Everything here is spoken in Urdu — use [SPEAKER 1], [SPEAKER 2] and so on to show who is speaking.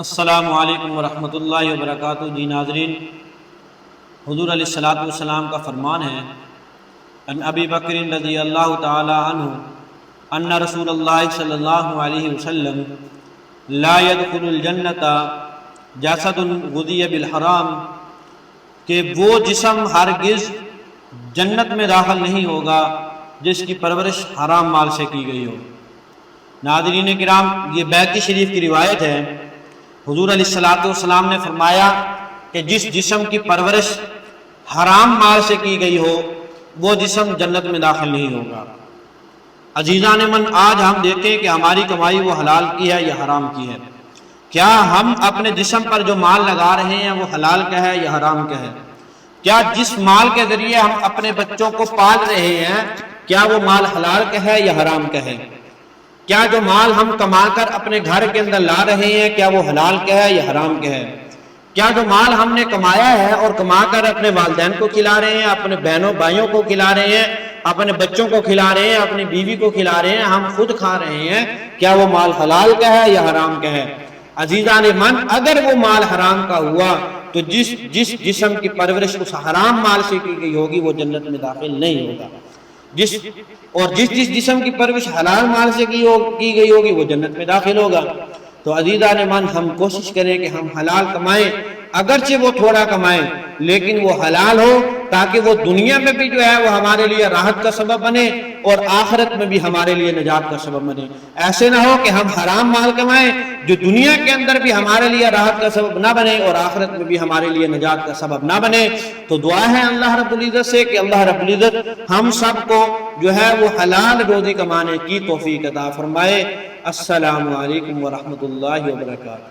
[SPEAKER 1] السلام علیکم ورحمۃ اللہ وبرکاتہ۔ جی ناظرین، حضور علیہ الصلوۃ والسلام کا فرمان ہے ان ابی بکر رضی اللہ تعالی عنہ ان رسول اللہ صلی اللہ علیہ وسلم لا يدخل الجنت جسد غذی بالحرام، کہ وہ جسم ہرگز جنت میں داخل نہیں ہوگا جس کی پرورش حرام مال سے کی گئی ہو۔ ناظرین کرام، یہ بیہقی شریف کی روایت ہے۔ حضور علیہ الصلوۃ والسلام نے فرمایا کہ جس جسم کی پرورش حرام مال سے کی گئی ہو وہ جسم جنت میں داخل نہیں ہوگا۔ عزیزان من، آج ہم دیکھیں کہ ہماری کمائی وہ حلال کی ہے یا حرام کی ہے۔ کیا ہم اپنے جسم پر جو مال لگا رہے ہیں وہ حلال کا ہے یا حرام کا ہے؟ کیا جس مال کے ذریعے ہم اپنے بچوں کو پال رہے ہیں کیا وہ مال حلال کا ہے یا حرام کا ہے؟ کیا جو مال ہم کما کر اپنے گھر کے اندر لا رہے ہیں کیا وہ حلال کا ہے یا حرام کا ہے؟ کیا جو مال ہم نے کمایا ہے اور کما کر اپنے والدین کو کھلا رہے ہیں، اپنے بہنوں بھائیوں کو کھلا رہے ہیں، اپنے بچوں کو کھلا رہے ہیں، اپنی بیوی کو کھلا رہے ہیں، ہم خود کھا رہے ہیں، کیا وہ مال حلال کا ہے یا حرام کا ہے؟ عزیزان من، اگر وہ مال حرام کا ہوا تو جس جسم کی پرورش اس حرام مال سے کی گئی ہوگی وہ جنت میں داخل نہیں ہوگا، جس جسم کی پرورش حلال مال سے کی گئی ہوگی وہ جنت میں داخل ہوگا۔ تو عزیزان من، ہم کوشش کریں کہ ہم حلال کمائیں، اگرچہ وہ تھوڑا کمائیں لیکن وہ حلال ہو، تاکہ وہ دنیا میں بھی جو ہے وہ ہمارے لیے راحت کا سبب بنے اور آخرت میں بھی ہمارے لیے نجات کا سبب بنے۔ ایسے نہ ہو کہ ہم حرام مال کمائیں جو دنیا کے اندر بھی ہمارے لیے راحت کا سبب نہ بنے اور آخرت میں بھی ہمارے لیے نجات کا سبب نہ بنے۔ تو دعا ہے اللہ رب العزت سے کہ اللہ رب العزت ہم سب کو جو ہے وہ حلال روزی کمانے کی توفیق عطا فرمائے۔ السلام علیکم ورحمۃ اللہ وبرکاتہ۔